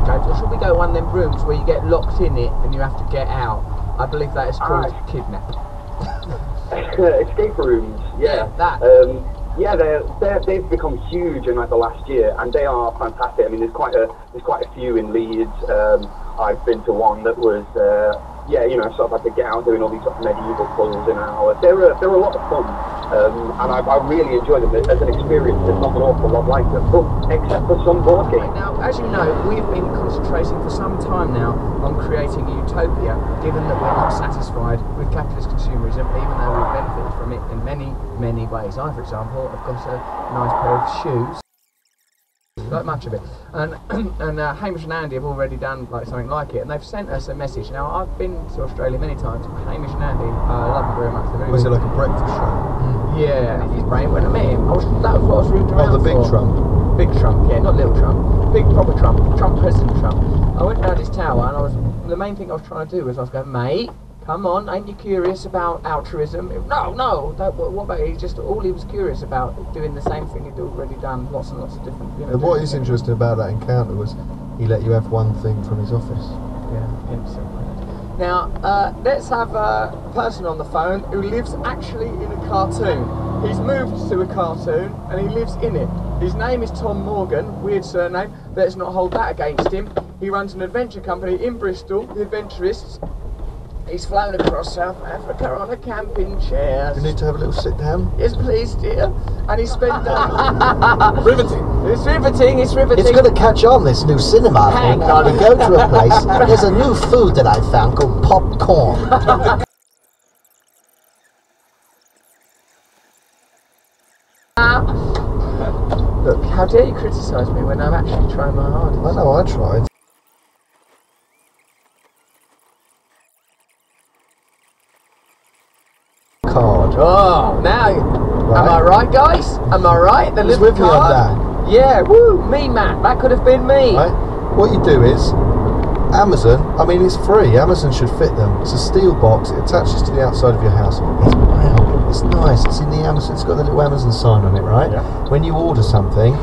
goes, or should we go one of them rooms where you get locked in it and you have to get out? I believe that is called kidnap. Escape rooms, yeah. That. Yeah, they've become huge in like the last year, and they are fantastic. I mean, there's quite a few in Leeds. I've been to one that was, yeah, you know, sort of like a get out doing all these sort of medieval puzzles in an hour. They're a lot of fun, and I really enjoy them as an experience. There's not an awful lot like them, except for some board games. Now, as you know, we've been concentrating for some time now on creating a utopia, given that we're not satisfied with capitalist consumerism, even though we've benefited from it in many, many ways. I, for example, have got a nice pair of shoes. Like much of it, and Hamish and Andy have already done like something like it, and they've sent us a message. Now, I've been to Australia many times. Hamish and Andy, I love them very much. Was it like a breakfast show? Yeah, his brain when I met him. That was what I was rooting around for. Oh, the big Trump. Big Trump, yeah, not little Trump. Big proper Trump. Trump President Trump. I went round his tower, and the main thing I was trying to do was I was going, mate, come on, ain't you curious about altruism? No, what about it? All he was curious about doing the same thing he'd already done, lots and lots of different, you know. What is interesting about that encounter was he let you have one thing from his office. Yeah, instantly. Now, let's have a person on the phone who lives actually in a cartoon. He's moved to a cartoon and he lives in it. His name is Tom Morgan, weird surname, let's not hold that against him. He runs an adventure company in Bristol, The Adventurists. He's flown across South Africa on a camping chair. You need to have a little sit down? Yes, please, dear. And he spent... riveting. It's riveting, it's riveting. It's going to catch on, this new cinema thing. We go to a place, there's a new food that I found called popcorn. Look, how dare you criticise me when I'm actually trying my hardest? I know, I tried. Card. Oh, now, right. Am I right, guys? Am I right? The little with card. Me on that. Yeah, woo, me, Matt. That could have been me. Right. What you do is, Amazon. I mean, it's free. Amazon should fit them. It's a steel box. It attaches to the outside of your house. It's brown. It's nice. It's in the Amazon. It's got the little Amazon sign on it, right? Yeah. When you order something,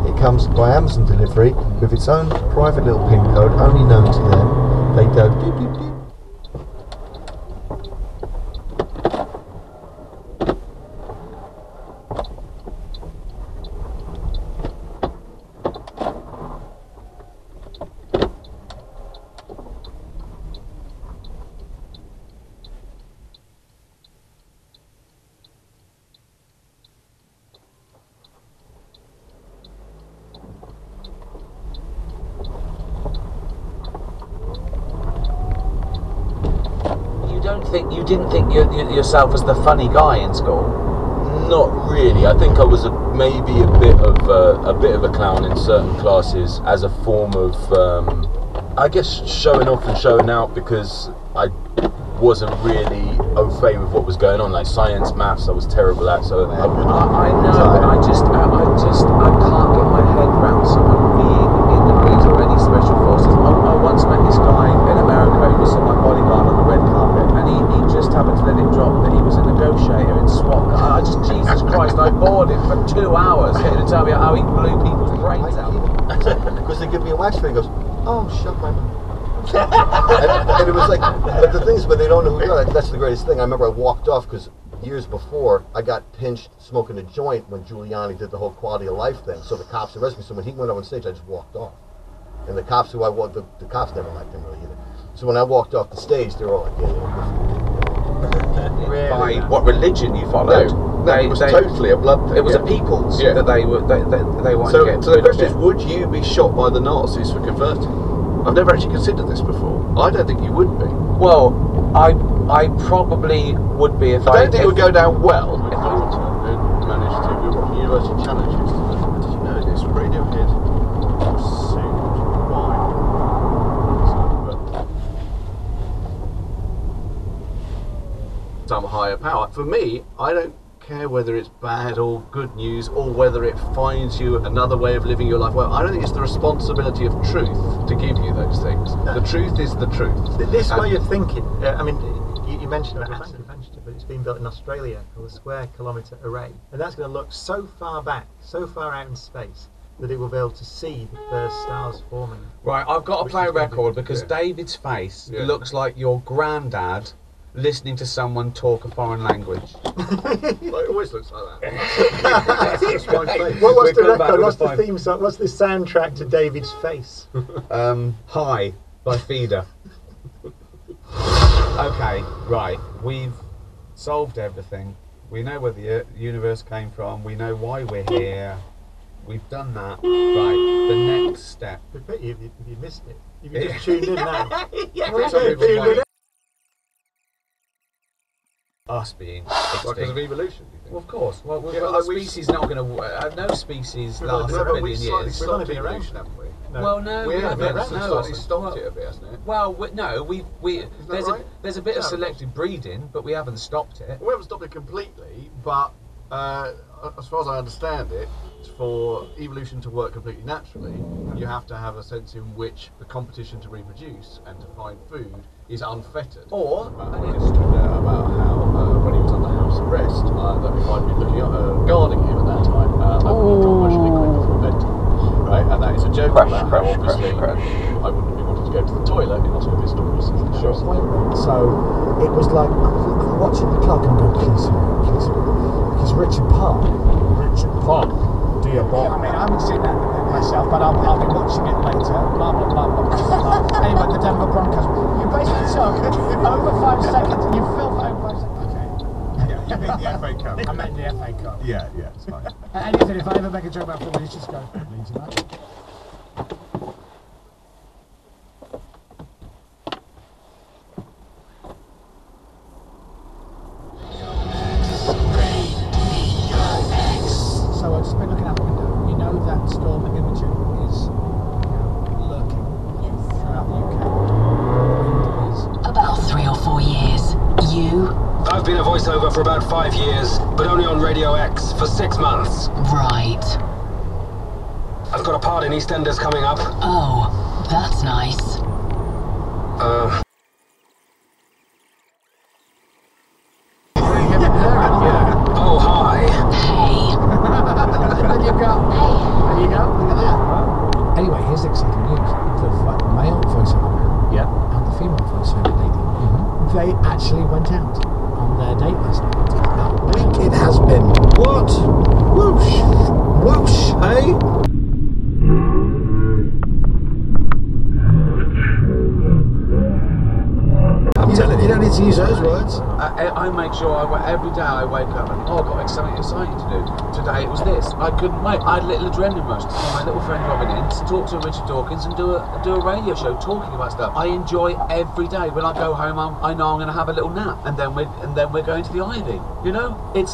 it comes by Amazon delivery with its own private little PIN code, only known to them. They go beep beep beep. You didn't think yourself as the funny guy in school? Not really. I think I was maybe a bit of a clown in certain classes as a form of, I guess, showing off and showing out, because I wasn't really au fait with what was going on. Like science, maths, I was terrible at. So I know, but I can't get my head around someone being in the Marines or any special forces. I once met this guy in America. He was my bodyguard on the red carpet, and he just happened to let it drop that he was a negotiator in SWAT. Jesus Christ, I bored him for 2 hours getting to tell me how he blew people's brains out. Because they give me a wax figure, he goes, oh, shut my mouth. and it was like, but the thing is, but they don't know who you are. That's the greatest thing. I remember I walked off because years before I got pinched smoking a joint when Giuliani did the whole quality of life thing. So the cops arrested me. So when he went up on stage, I just walked off. And the cops who I was, the cops never liked him really either. So when I walked off the stage, they were all like, really? By what religion you followed? No, it was totally a blood thing. It was a people's that they wanted to get. So the question is, would you be shot by the Nazis for converting? I've never actually considered this before. I don't think you would be. Well, I probably would be if I don't think it would go down well. If I managed to, we were on University Challenge yesterday. Did you know this? Radiohead was sued by some higher power. For me, I don't care whether it's bad or good news, or whether it finds you another way of living your life. Well, I don't think it's the responsibility of truth to give you those things. No. The truth is the truth. This way of thinking, I mean, you mentioned about adventure, but it's been built in Australia called a square kilometre array, and that's going to look so far back, so far out in space, that it will be able to see the first stars forming. Right, I've got to Which play a is gonna be- record because yeah. David's face Yeah. looks like your granddad listening to someone talk a foreign language. It always looks like that. It's my face. What's the come back record? with What's a the five. theme song? What's the soundtrack to David's face? Hi by Feeder. Okay, right. We've solved everything. We know where the universe came from. We know why we're here. We've done that. Right. The next step. I bet you if you missed it. If you just tuned in now. Some people tuned won't. in. Us being Because of extinct. evolution, do you think? Well, of course. Well, Yeah, well, like the we- species not going to. No species We've lasts only- a but billion slightly years. We've only stopped been around. evolution, haven't we? No. Well, no, We we have haven't. slightly No. stopped it a bit, hasn't it? Well, no, there's right? there's a bit of No. selective breeding, but we haven't stopped it. We haven't stopped it completely, but as far as I understand it, for evolution to work completely naturally, you have to have a sense in which the competition to reproduce and to find food is unfettered. Or About how when he was under house arrest, that if I'd been looking at guarding him at that time, I would have drawn much quicker for inventing. Right, and that is a joke about how obviously I wouldn't be wanting to go to the toilet in lots of his stories. So it was like I'm watching the clock and going, please, because Richard Park, dear Bob. I mean, I haven't seen that myself, but I'll be watching it later. Blah, blah, blah, blah, blah, blah. Anyway, the Denver Broncos. You basically took over 5 seconds and you filmed over 5 seconds. Okay. Yeah, you mean the FA Cup? I meant the FA Cup. Yeah, it's fine. Anything, if I ever make a joke about football, you just go, Leeds United. So I've just been looking out the window. You know that storm Imogen is lurking throughout the UK. The wind is About 3 or 4 years. You? I've been a voiceover for about 5 years, but only on Radio X for 6 months. Right. I've got a part in EastEnders coming up. Oh, that's nice. Oh, hi. Hey. there you go. There you go. Look at that. Anyway, here's the exciting news. The male voiceover man and the female voiceover lady, they actually went out on their date last night. How weak it has been. What? Whoosh! Whoosh, hey? You don't need to use those words. I make sure every day I wake up and I've got something exciting to do. Today it was this. I couldn't wait. I had a little adrenaline rush to see my little friend Robin Ince, talk to Richard Dawkins, and do a radio show talking about stuff. I enjoy every day. When I go home, I know I'm going to have a little nap, and then we're going to the Ivy. You know, and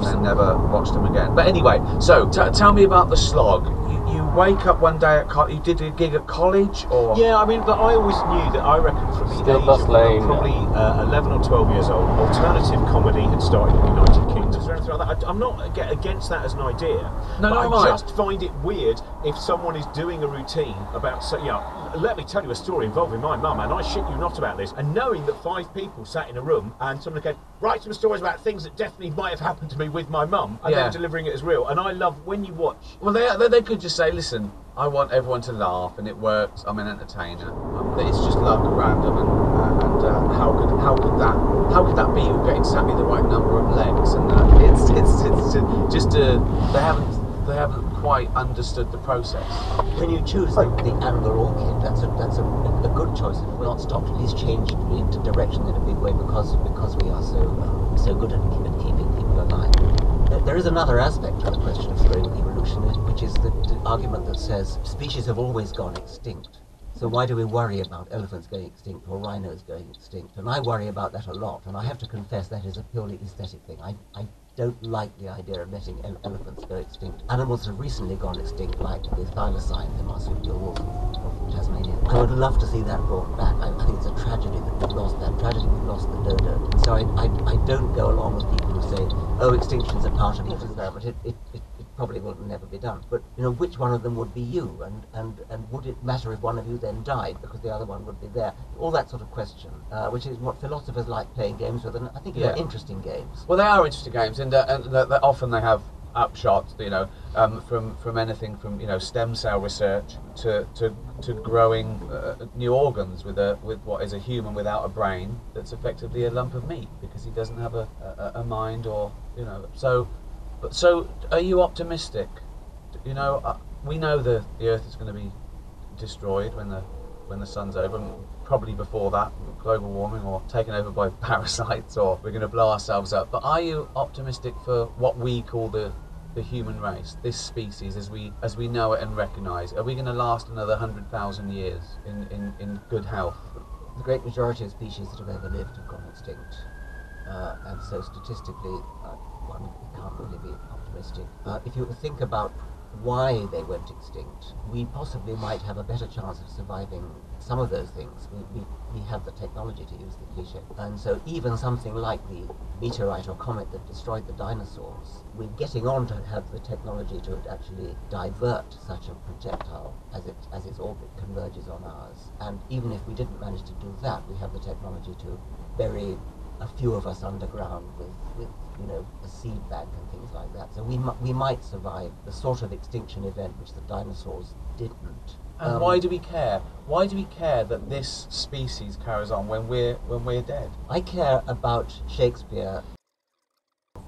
then never watched them again. But anyway, so tell me about the slog. You wake up one day at you did a gig at college, or Yeah, I mean, but I always knew that I reckon from the Still age Bus of Lane. probably 11 or 12 years old, alternative comedy had started in the United Kingdom. Is there anything like that? I'm not against that as an idea. No, but no, I right. just find it weird if someone is doing a routine about, let me tell you a story involving my mum, and I shit you not about this, and knowing that 5 people sat in a room and someone said, write some stories about things that definitely might have happened to me with my mum, and Yeah. then delivering it as real. And I love when you watch. Well, they could just say, listen, I want everyone to laugh, and it works. I'm an entertainer. It's just luck, random, and how could that be? You're getting exactly the right number of legs, and it's just they haven't quite understood the process. When you choose the amber orchid, that's a good choice. If we're not stopped, at least changed into direction in a big way because we are so good at keeping people alive. There is another aspect to the question of slowing evolution, which is the argument that says species have always gone extinct. So why do we worry about elephants going extinct or rhinos going extinct? And I worry about that a lot, and I have to confess that is a purely aesthetic thing. I don't like the idea of letting elephants go extinct. Animals have recently gone extinct, like the thylacine, the marsupial wolf of Tasmania. I would love to see that brought back. I think it's a tragedy that we've lost that. Tragedy we've lost the dodo. So I don't go along with people who say, oh, extinction's a part of ecosystem, but it probably will never be done. But which one of them would be you, and would it matter if one of you then died because the other one would be there? All that sort of question, which is what philosophers like playing games with, and I think they're interesting games. Well, they are interesting games, and often they have upshot, you know, from anything from, you know, stem cell research to growing new organs with what is a human without a brain that's effectively a lump of meat because he doesn't have a mind, or, you know. So are you optimistic? You know, we know the Earth is going to be destroyed when the sun's over, probably before that, global warming or taken over by parasites, or we're going to blow ourselves up. But are you optimistic for what we call the human race, this species as we know it and recognise? Are we going to last another 100,000 years in good health? The great majority of species that have ever lived have gone extinct, and so statistically, one can't really be optimistic. If you think about why they went extinct, we possibly might have a better chance of surviving some of those things. We have the technology, to use the cliche, and so even something like the meteorite or comet that destroyed the dinosaurs, we're getting on to have the technology to actually divert such a projectile as its orbit converges on ours. And even if we didn't manage to do that, we have the technology to bury a few of us underground with you know, a seed bank and things like that. So we might survive the sort of extinction event which the dinosaurs didn't. And why do we care? Why do we care that this species carries on when we're dead? I care about Shakespeare,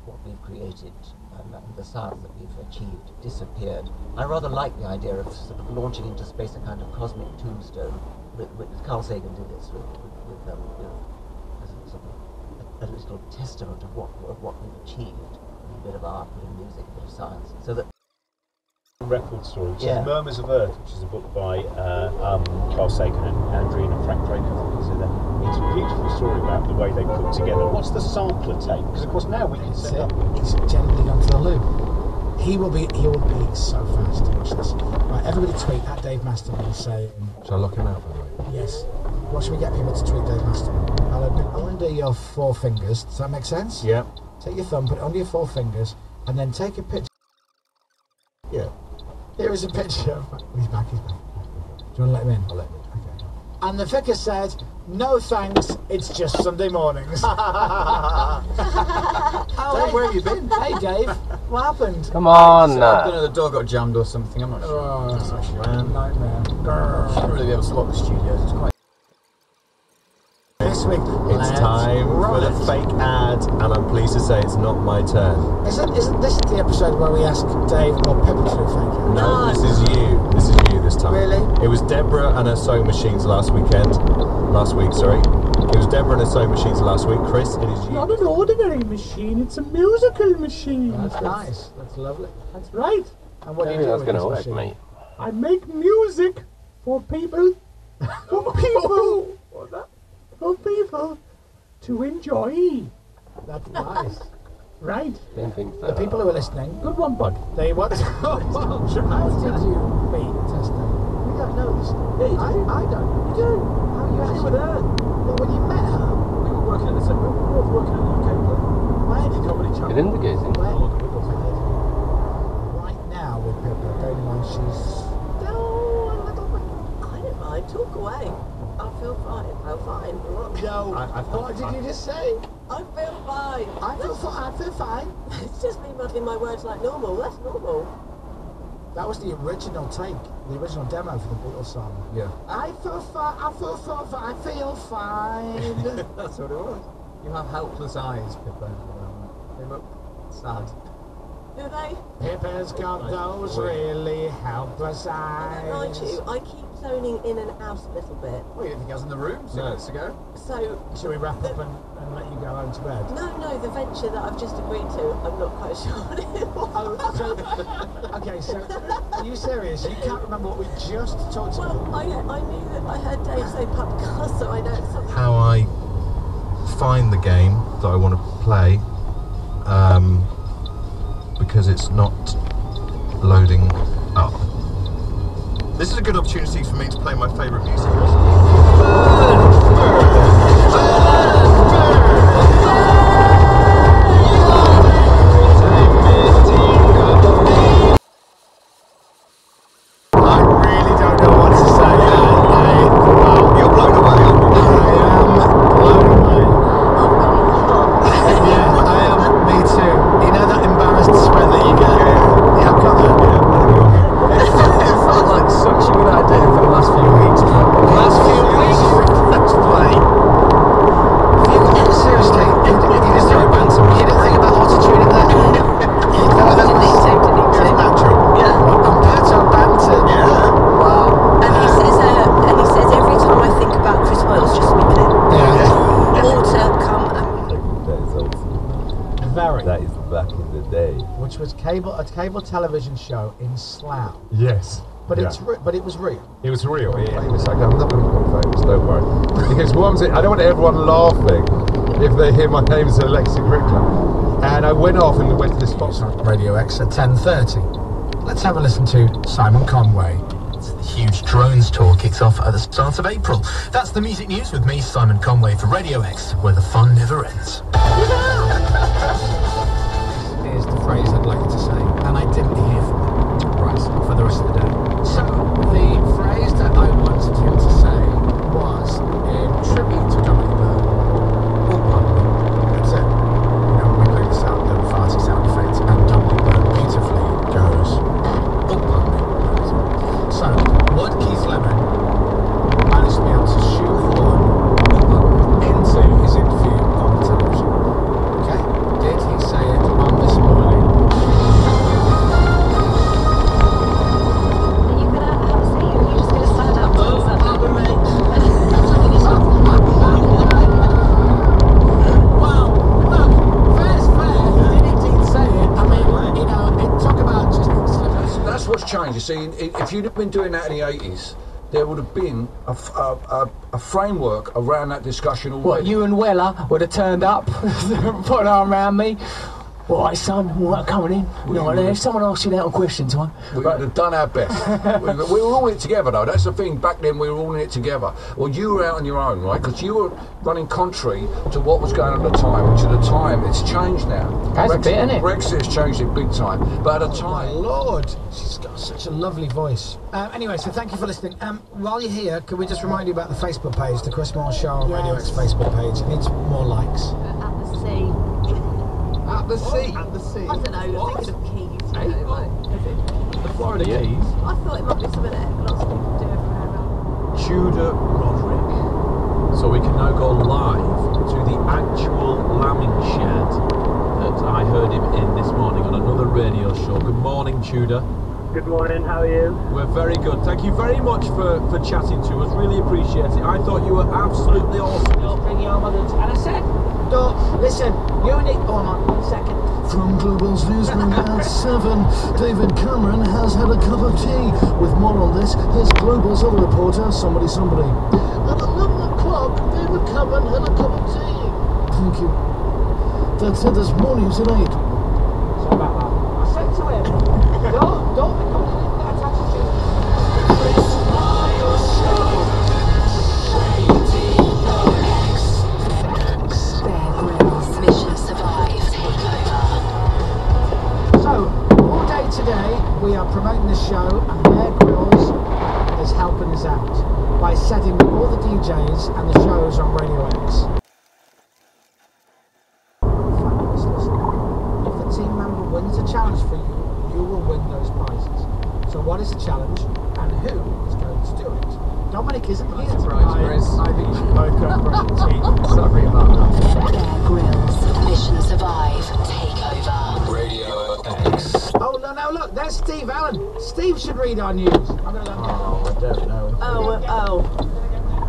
what we've created, and the science that we've achieved disappeared. I rather like the idea of sort of launching into space a kind of cosmic tombstone. With Carl Sagan did this with as a sort of a little testament of what we've achieved. A bit of art, a bit of music, a bit of science. So that record story, which is Murmurs of Earth, which is a book by Carl Sagan and Andrew and Frank Drake, I think is in there. It's a beautiful story about the way they put together. What's the sampler take? Because of course now we can set up. It's generally gone to the loo. He will be so fast. Watch this. Right, everybody tweet at Dave Masterman saying. Shall I lock him out, by the way? Yes. What should we get people to tweet Dave Masterman? Under your four fingers. Does that make sense? Yeah. Take your thumb, put it under your four fingers, and then take a picture. Yeah. Here is a picture. He's back. Do you want to let him in? I'll let him in. Okay. And the vicar said, "No thanks, it's just Sunday mornings." Dave, where have you been? Hey Dave, what happened? Come on! I don't know, the door got jammed or something, I'm not sure. Oh, that's actually a nightmare. I shouldn't really be able to lock the studios, it's quite... This week, It's time for the fake ad, and I'm pleased to say it's not my turn. Isn't this the episode where we ask Dave or Pippa to do a fake ad? No, this is you. This is you this time. Really? It was Deborah and her sewing machines last week, sorry. It was Deborah and her sewing machines last week. Chris, it is you. Not an ordinary machine, it's a musical machine. That's nice. That's lovely. That's right. And what do you do with this machine? Mate. I make music for people. For people. What's that? For people to enjoy. That's nice. Right. Didn't think so. The people who are listening, Good one, bud. they want to. How did you meet Testa? We don't know this. Yeah, you do. I don't. You do. How you actually were there. Well, when you met her, We were working at the same... We were both working at the UK Club. where did you Comedy Channel. It indicating. Right now with Pippa, bearing in mind she's No, a little bit. I don't mind. Talk away. I feel fine. I'm fine. no. What did you just say? I feel fine. I feel fine. It's just me muddling my words like normal. That's normal. That was the original take, the original demo for the Beatles song. Yeah. I feel fine. I feel fine. That's what it was. You have helpless eyes, Pippa. They look sad. Do they? Pippa's got those really helpless I don't lie eyes. to you. I keep zoning in and out a little bit. Well, you didn't think I was in the room 2 minutes ago? So, Shall we wrap up and let you go home to bed? no, the venture that I've just agreed to, I'm not quite sure what it was. Okay, so are you serious? You can't remember what we just talked about? Well, I knew that I heard Dave say podcast, so I know it's something. How I find the game that I want to play, because it's not loading up. This is a good opportunity for me to play my favourite music. Yeah, I am. Me too. You know that embarrassed sweat that you get cable television show in Slough. Yes. But Yeah. but it was real. It was real. Yeah. Famous. I'm not going to call famous. Don't worry. Because I don't want everyone laughing if they hear my name as Alexa Grickler. And I went off and went to this spot. On Radio X at 10:30. Let's have a listen to Simon Conway. The huge drones tour kicks off at the start of April. That's the music news with me, Simon Conway, for Radio X, where the fun never ends. Is the phrase I'd like to say, and I didn't hear from him. Right, for the rest of the day. So, the phrase that I wanted him to say was in tribute to Dominic Byrne. That's it. You know, we play the farty sound effect, and Dominic Byrne beautifully goes, So, what Keith Lemon managed to be able to shoehorn into his interview on television. Okay, did he say it on this morning? What's changed? You see, if you'd have been doing that in the 80s, there would have been a framework around that discussion already. What, you and Weller would have turned up, put an arm around me. All right, son, all right, coming in. If someone asks you that on question time. We would have done our best. we were all in it together, though. That's the thing. Back then, we were all in it together. Well, you were out on your own, right? Because you were running contrary to what was going on at the time, which at the time, it's changed now. That's a bit, isn't it? Brexit has changed it big time. But at the time... Oh, Lord, she's got such a lovely voice. Anyway, so thank you for listening. While you're here, can we just remind you about the Facebook page, the Chris Moore Show on Radio X Facebook page? It needs more likes. At the sea. At the sea? At the sea. I don't know, you're thinking of Keys, you know, like, is it? The Florida Keys? I thought it might be something that lots of people do everywhere around. Tudor Roderick. So we can now go live to the actual lambing shed that I heard him in this morning on another radio show. Good morning, Tudor. Good morning, how are you? We're very good. Thank you very much for chatting to us. Really appreciate it. I thought you were absolutely awesome. I'll bring your mother to... And I said, listen, you need... Hold on, 1 second. From Global's newsroom at 7, David Cameron has had a cup of tea. With more on this, here's Global's other reporter, somebody. At 11 o'clock, David Cameron had a cup of tea. Thank you. That's it, there's more news at 8. Sorry about that. I said to him, don't be completely attached to it. Today we are promoting the show, and Bear Grylls is helping us out by setting all the DJs and the shows on Radio X. If the team member wins a challenge for you, you will win those prizes. So what is the challenge and who is going to do it? Dominic isn't here tonight. I think you should both go and brush your teeth. Sorry about that. Bear Grylls, Mission Survive, Takeover. Radio X. Oh, no, look, there's Steve Allen. Steve should read our news. I'm going to let him I don't know.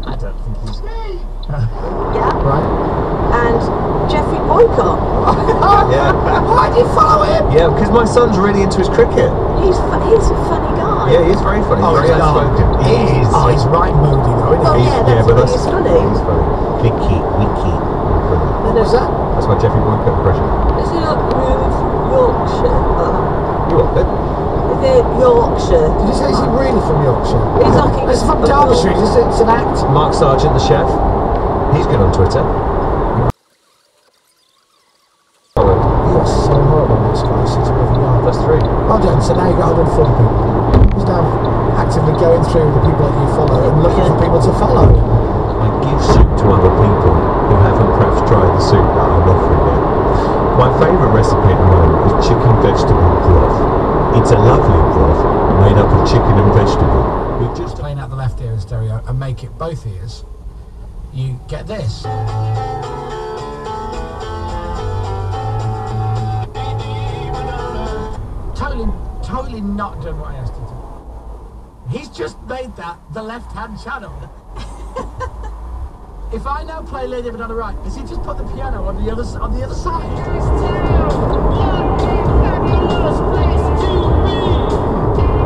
I don't think he's... Yeah. Right. And Jeffrey Boycott. Yeah. Why do you follow him? Yeah, because my son's really into his cricket. He's a funny guy. Yeah, he's very funny. Oh, very he's not. outspoken. He's right moody though, isn't Well, he? yeah, that's why he's funny. He's funny. Vicky. What was that? That's my Jeffrey Boycott impression. Is he like really from Yorkshire? You what then? Is it Yorkshire? Did you say he's really from Yorkshire? He's like It's from Derbyshire. It's an act. Mark Sargent, the chef. He's good on Twitter. You are so horrible on this guy. Such a lovely guy. That's 3. Well done. So now you got 140 people. Who's now actively going through the people that you follow and looking for people to follow. I give soup to other people who haven't perhaps tried the soup that I'm offering you. My favourite recipe at the moment is chicken vegetable broth. It's a lovely broth made up of chicken and vegetable. You just playing out the left ear in stereo and make it both ears. You get this. Totally not done what I asked him to. He's just made that the left-hand channel. If I now play Lady But on the right, has he just put the piano on the other side? worst place to be.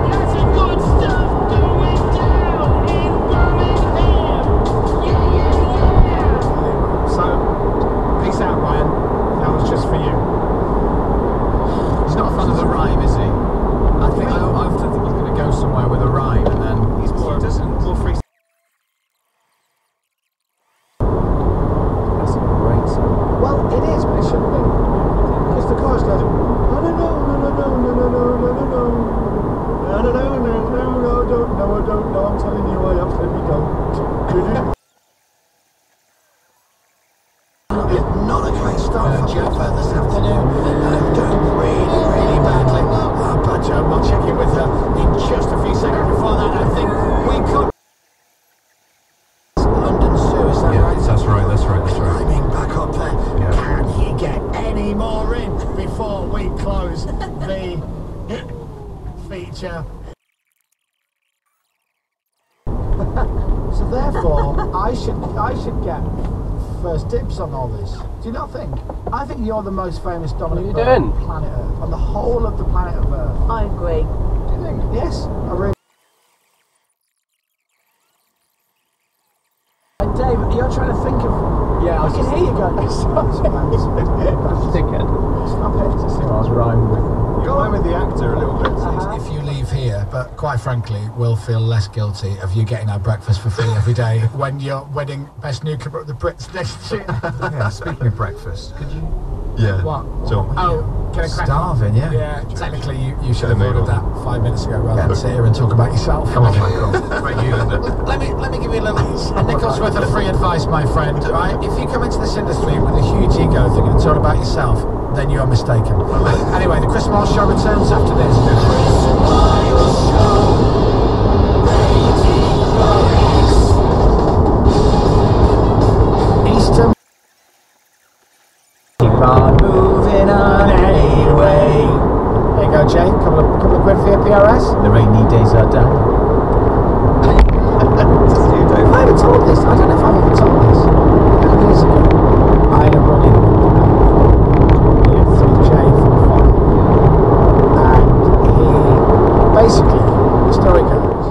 Lots of good stuff going down in Birmingham. Yeah, yeah, yeah. So, peace out, Ryan. That was just for you. He's not a fan of the rhyme, is he? I often think he's going to go somewhere with a rhyme, and then he's more free. That's a great song. Well, it is, but it shouldn't be. Because the chorus goes, no, no, no, no, no, no, no, no, no, no, no, no. No, no, no, no, no, no, I don't know, I'm telling you, I absolutely don't. Not a great start for Jeff this afternoon. I'm doing really, really badly. But we'll check in with her in just a few seconds. Before that, I think we could... London Zoo, is that right? That's right, that's right, that's right. Climbing back up there. Yeah. Can he get any more in before we close the feature? So therefore, I should get first dibs on all this. Do you not think? I think you're the most famous dominant bird on planet Earth, on the whole of the planet of Earth. I agree. Do you think? Yes, I really. Dave, you're trying to think of. Yeah, I can hear you going. Stop it. Dickhead. Stop it. Just see what I was rhyming with. You're going with the actor a little bit. If you leave here, but quite frankly, we'll feel less guilty of you getting our breakfast for free every day when you're winning Best New Comer at the Brits next year. Yeah, speaking of breakfast, could you? Yeah. What? So, Can I crack starving, yeah. Yeah, technically you should Yeah, have ordered maybe. that 5 minutes ago rather than sit here and talk about yourself. Come on, Michael. Right, you, Linda. Let me give you a nickel's worth of free advice, my friend. Right? If you come into this industry with a huge ego thinking it's all about yourself, then you are mistaken. Anyway, the Chris Miles Show returns after this. Easter. Keep on moving on anyway. There you go, Jay. Couple of quid for your PRS. The rainy days are done. I haven't told this. I don't know if I've ever told this. Years ago, I am running through Jay from fun. And he basically, the story goes.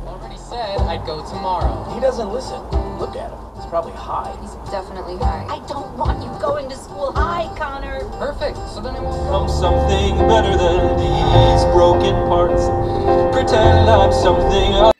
Already said I'd go tomorrow. He doesn't listen. Look at him. He's probably high. He's definitely high. I don't want you going to school high, Connor. Perfect. So then I won't. I'm something better than these broken parts. Pretend I'm something